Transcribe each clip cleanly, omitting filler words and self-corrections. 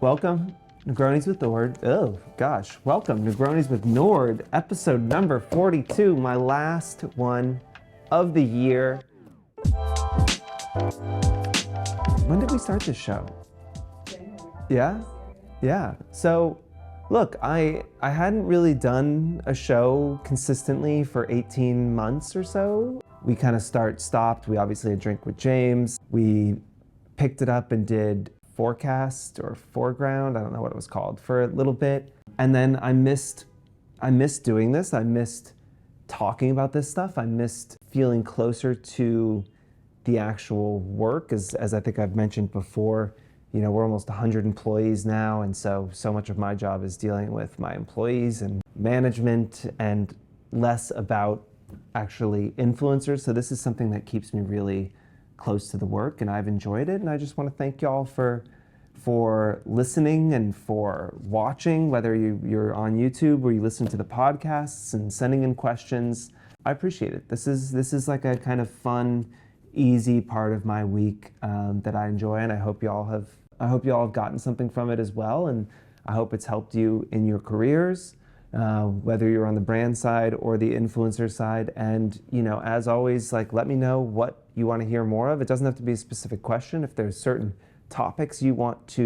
Welcome, Negronis with Nord. Oh gosh, welcome, Negronis with Nord, episode number 42, my last one of the year. When did we start this show? January. Yeah. So, look, I hadn't really done a show consistently for 18 months or so. We kind of stopped. We obviously had Drink with James. We picked it up and did Forecast or Foreground, I don't know what it was called, for a little bit. And then I missed doing this. I missed talking about this stuff. I missed feeling closer to the actual work, as I think I've mentioned before. You know, we're almost 100 employees now, and so much of my job is dealing with my employees and management and less about actually influencers. So this is something that keeps me really close to the work, and I've enjoyed it, and I just want to thank y'all for listening and for watching, whether you're on YouTube or you listen to the podcasts and sending in questions. I appreciate it. This is like a kind of fun, easy part of my week that I enjoy, and I hope y'all have gotten something from it as well, and I hope it's helped you in your careers, whether you're on the brand side or the influencer side. And you know, as always, like, let me know what you want to hear more of. It doesn't have to be a specific question. If there's certain topics you want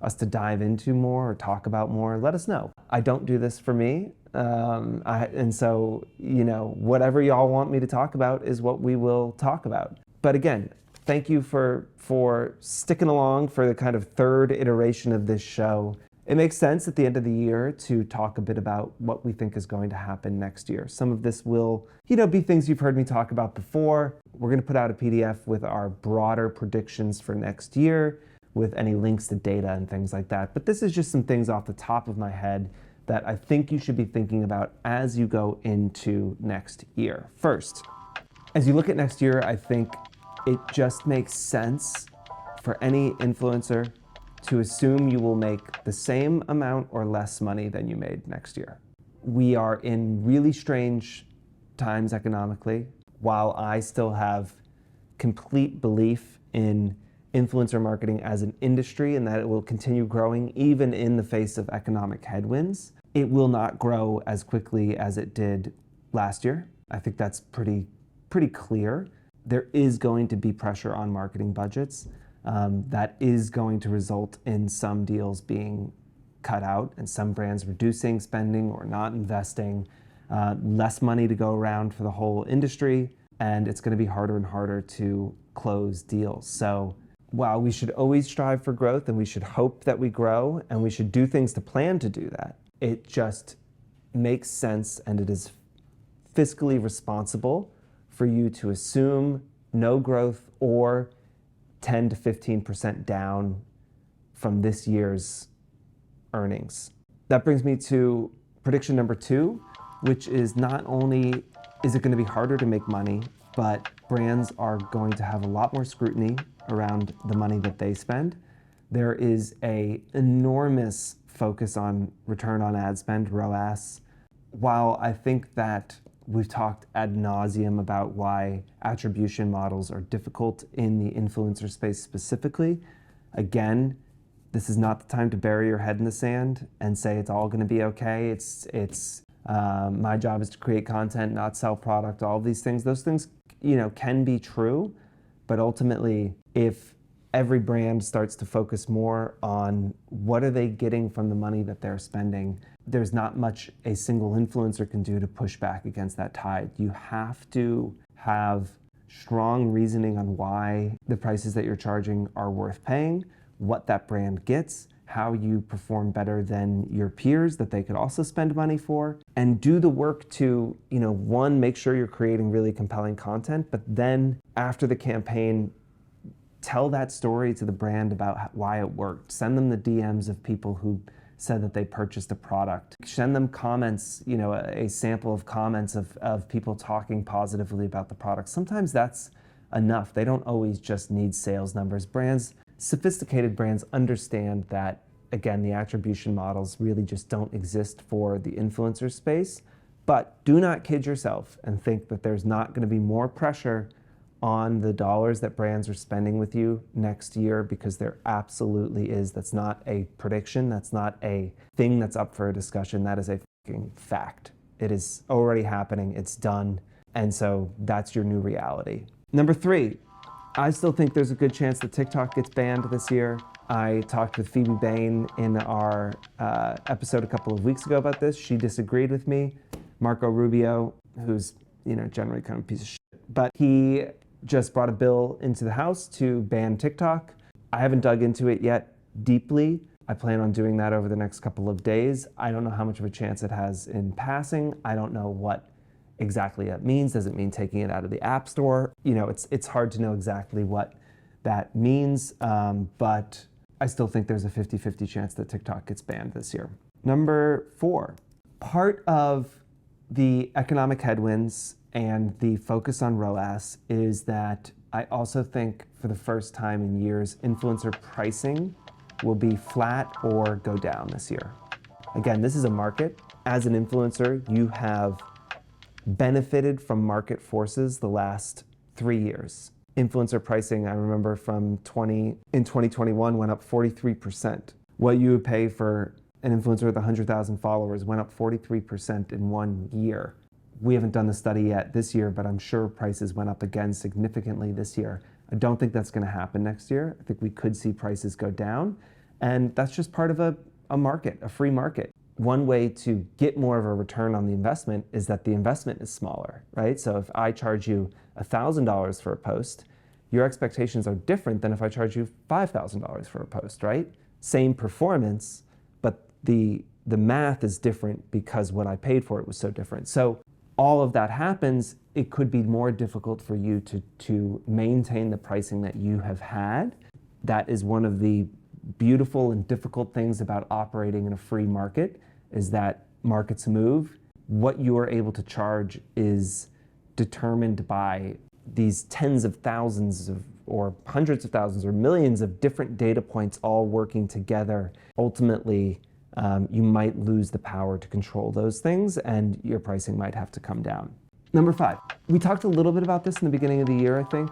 us to dive into more or talk about more, let us know. I don't do this for me, and so, you know, whatever y'all want me to talk about is what we will talk about. But again, thank you for sticking along for the kind of third iteration of this show. It makes sense at the end of the year to talk a bit about what we think is going to happen next year. Some of this will, you know, be things you've heard me talk about before. We're going to put out a PDF with our broader predictions for next year, with any links to data and things like that. But this is just some things off the top of my head that I think you should be thinking about as you go into next year. First, as you look at next year, I think it just makes sense for any influencer to assume you will make the same amount or less money than you made next year. We are in really strange times economically. While I still have complete belief in influencer marketing as an industry and that it will continue growing even in the face of economic headwinds, it will not grow as quickly as it did last year. I think that's pretty clear. There is going to be pressure on marketing budgets. That is going to result in some deals being cut out and some brands reducing spending or not investing, less money to go around for the whole industry, and it's going to be harder and harder to close deals. So while we should always strive for growth and we should hope that we grow and we should do things to plan to do that, it just makes sense and it is fiscally responsible for you to assume no growth or 10 to 15% down from this year's earnings. That brings me to prediction number 2, which is not only is it going to be harder to make money, but brands are going to have a lot more scrutiny around the money that they spend. There is an enormous focus on return on ad spend, ROAS. While I think that we've talked ad nauseum about why attribution models are difficult in the influencer space specifically, again, this is not the time to bury your head in the sand and say it's all going to be okay. My job is to create content, not sell product. All of these things, those things, you know, can be true, but ultimately, if every brand starts to focus more on what are they getting from the money that they're spending, there's not much a single influencer can do to push back against that tide. You have to have strong reasoning on why the prices that you're charging are worth paying, what that brand gets, how you perform better than your peers that they could also spend money for, and do the work to, you know, one, make sure you're creating really compelling content, but then after the campaign, tell that story to the brand about why it worked. Send them the DMs of people who said that they purchased a product. Send them comments, you know, a sample of comments of people talking positively about the product. Sometimes that's enough. They don't always just need sales numbers. Sophisticated brands understand that, again, the attribution models really just don't exist for the influencer space. But do not kid yourself and think that there's not going to be more pressure on the dollars that brands are spending with you next year, because there absolutely is. That's not a prediction. That's not a thing that's up for a discussion. That is a fucking fact. It is already happening. It's done. And so that's your new reality. Number 3, I still think there's a good chance that TikTok gets banned this year. I talked with Phoebe Bain in our episode a couple of weeks ago about this. She disagreed with me. Marco Rubio, who's generally kind of a piece of shit, but he just brought a bill into the House to ban TikTok. I haven't dug into it yet deeply. I plan on doing that over the next couple of days. I don't know how much of a chance it has in passing. I don't know what exactly that means. Does it mean taking it out of the App Store? It's hard to know exactly what that means, but I still think there's a 50-50 chance that TikTok gets banned this year. Number 4, part of the economic headwinds and the focus on ROAS is that I also think for the first time in years, influencer pricing will be flat or go down this year. Again, this is a market. As an influencer, you have benefited from market forces the last 3 years. Influencer pricing, I remember in 2021 went up 43%. What you would pay for an influencer with 100,000 followers went up 43% in 1 year. We haven't done the study yet this year, but I'm sure prices went up again significantly this year. I don't think that's going to happen next year. I think we could see prices go down, and that's just part of a market, a free market. One way to get more of a return on the investment is that the investment is smaller, right? So if I charge you $1,000 for a post, your expectations are different than if I charge you $5,000 for a post, right? Same performance, but the math is different because what I paid for it was so different. So all of that happens, it could be more difficult for you to maintain the pricing that you have had. That is one of the beautiful and difficult things about operating in a free market, is that markets move. What you are able to charge is determined by these tens of thousands of, or hundreds of thousands or millions of different data points all working together. Ultimately, you might lose the power to control those things, and your pricing might have to come down. Number 5, we talked a little bit about this in the beginning of the year, I think.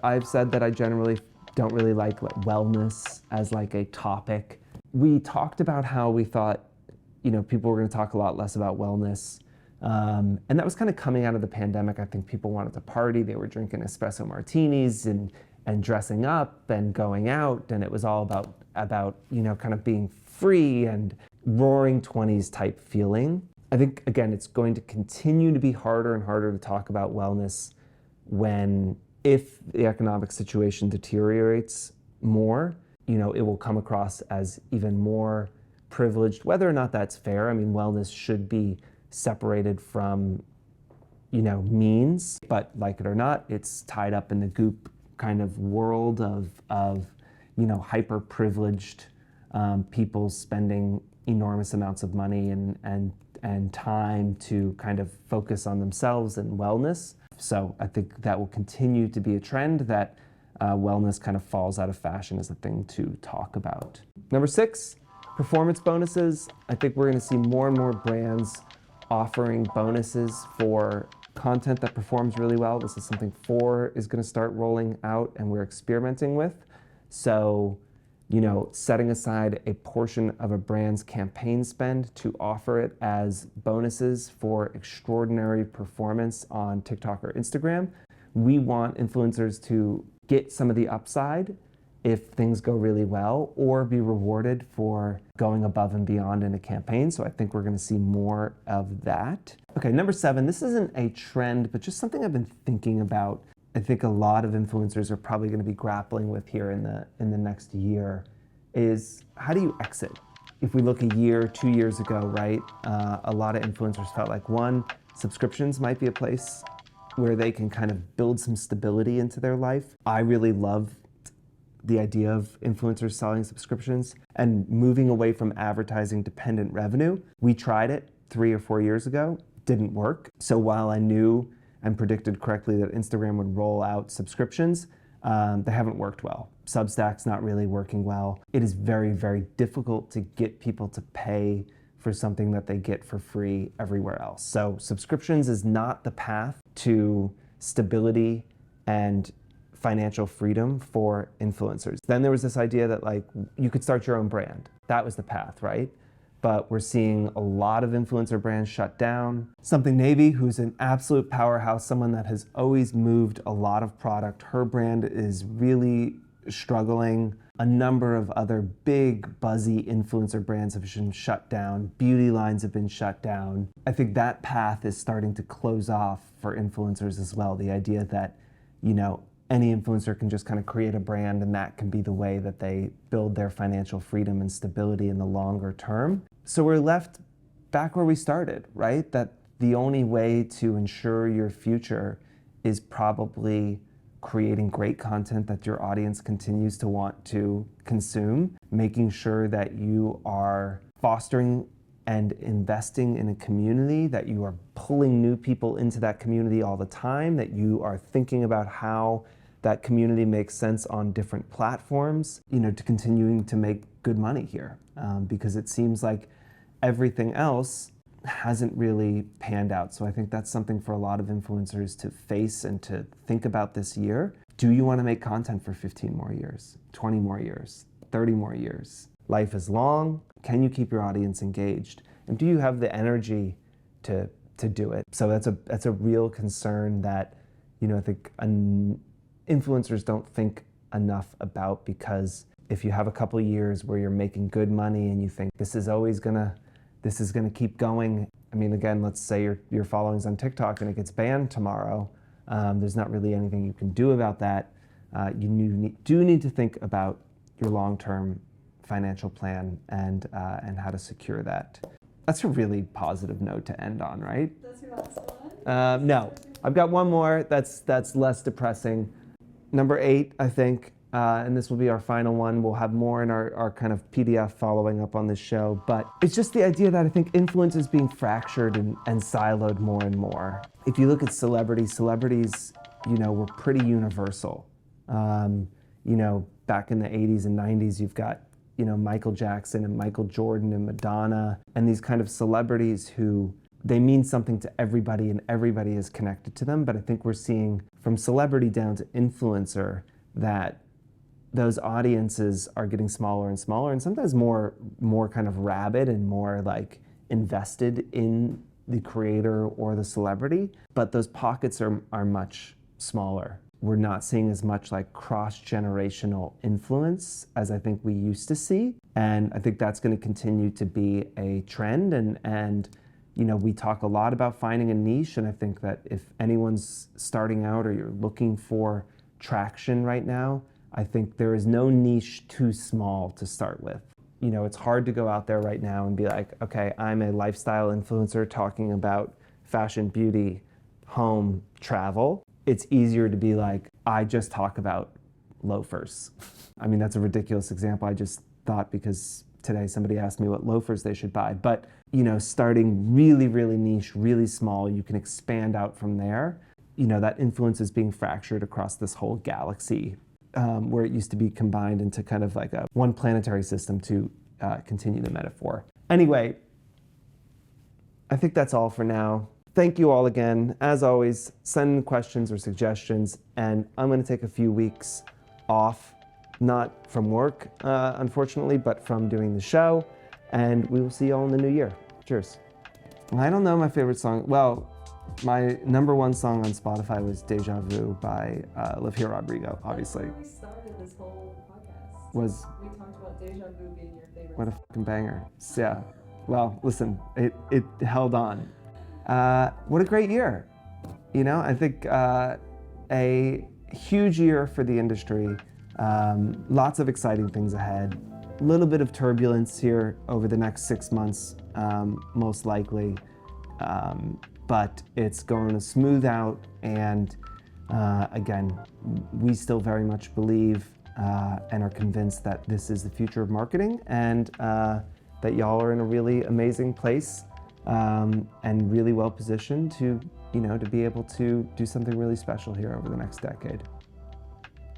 I've said that I generally don't really like wellness as like a topic. We talked about how we thought, people were going to talk a lot less about wellness. And that was kind of coming out of the pandemic. I think people wanted to party. They were drinking espresso martinis and dressing up and going out. And it was all about kind of being free and roaring 20s type feeling. I think, again, it's going to continue to be harder and harder to talk about wellness if the economic situation deteriorates more, it will come across as even more privileged, whether or not that's fair. I mean, wellness should be separated from, means, but like it or not, it's tied up in the goop kind of world of hyper privileged people spending enormous amounts of money and time to kind of focus on themselves and wellness. So I think that will continue to be a trend, that wellness kind of falls out of fashion as a thing to talk about. Number 6, performance bonuses. I think we're going to see more and more brands offering bonuses for content that performs really well. This is something 4 is going to start rolling out and we're experimenting with. So, setting aside a portion of a brand's campaign spend to offer it as bonuses for extraordinary performance on TikTok or Instagram. We want influencers to get some of the upside if things go really well, or be rewarded for going above and beyond in a campaign. So I think we're going to see more of that. Okay, number 7, this isn't a trend, but just something I've been thinking about. I think a lot of influencers are probably going to be grappling with here in the next year, is how do you exit? If we look a year, 2 years ago, right, a lot of influencers felt like, 1, subscriptions might be a place where they can kind of build some stability into their life. I really love the idea of influencers selling subscriptions and moving away from advertising dependent revenue. We tried it 3 or 4 years ago, didn't work. So while I knew and predicted correctly that Instagram would roll out subscriptions, they haven't worked well. Substack's not really working well. It is very, very difficult to get people to pay for something that they get for free everywhere else. So subscriptions is not the path to stability and financial freedom for influencers. Then there was this idea that like you could start your own brand. That was the path, right? But we're seeing a lot of influencer brands shut down. Something Navy, who's an absolute powerhouse, someone that has always moved a lot of product, her brand is really struggling. A number of other big, buzzy influencer brands have been shut down. Beauty lines have been shut down. I think that path is starting to close off for influencers as well. The idea that, you know, any influencer can just kind of create a brand and that can be the way that they build their financial freedom and stability in the longer term. So we're left back where we started, right? That the only way to ensure your future is probably creating great content that your audience continues to want to consume, making sure that you are fostering and investing in a community, that you are pulling new people into that community all the time, that you are thinking about how that community makes sense on different platforms, you know, to continuing to make good money here. Because it seems like everything else hasn't really panned out. So I think that's something for a lot of influencers to face and to think about this year. Do you want to make content for 15 more years, 20 more years, 30 more years? Life is long. Can you keep your audience engaged? And do you have the energy to do it? So that's a real concern that, you know, I think influencers don't think enough about, because if you have a couple years where you're making good money and you think this is gonna keep going. I mean, again, let's say your following's on TikTok and it gets banned tomorrow. There's not really anything you can do about that. You do need to think about your long-term financial plan and how to secure that. That's a really positive note to end on, right? That's your last one? No, I've got one more that's less depressing. Number 8, I think, and this will be our final one. We'll have more in our kind of PDF following up on this show, but it's just the idea that I think influence is being fractured and siloed more and more. If you look at celebrities, you know, were pretty universal. You know, back in the 80s and 90s, you've got, you know, Michael Jackson and Michael Jordan and Madonna, and these kind of celebrities who they mean something to everybody and everybody is connected to them. But I think we're seeing from celebrity down to influencer that those audiences are getting smaller and smaller, and sometimes more kind of rabid and more like invested in the creator or the celebrity. But those pockets are much smaller. We're not seeing as much like cross-generational influence as I think we used to see. And I think that's going to continue to be a trend. And you know, we talk a lot about finding a niche, and I think that if anyone's starting out or you're looking for traction right now, I think there is no niche too small to start with. You know, it's hard to go out there right now and be like, okay, I'm a lifestyle influencer talking about fashion, beauty, home, travel. It's easier to be like, I just talk about loafers. I mean, that's a ridiculous example. I just thought because today somebody asked me what loafers they should buy. But, you know, starting really, really niche, really small, you can expand out from there. You know, that influence is being fractured across this whole galaxy, where it used to be combined into kind of like a one planetary system, to continue the metaphor. Anyway, I think that's all for now. Thank you all again. As always, send in questions or suggestions, and I'm going to take a few weeks off, not from work, unfortunately, but from doing the show, and we will see you all in the new year. Cheers. I don't know my favorite song. Well, my #1 song on Spotify was Deja Vu by Olivia Rodrigo, obviously. That's where we started this whole podcast. We talked about Deja Vu being your favorite. What a fucking banger. Yeah. Well, listen, it held on. What a great year. You know, I think a huge year for the industry. Lots of exciting things ahead. A little bit of turbulence here over the next 6 months, most likely. But it's going to smooth out, and again, we still very much believe and are convinced that this is the future of marketing, and that y'all are in a really amazing place and really well positioned to, you know, to be able to do something really special here over the next decade.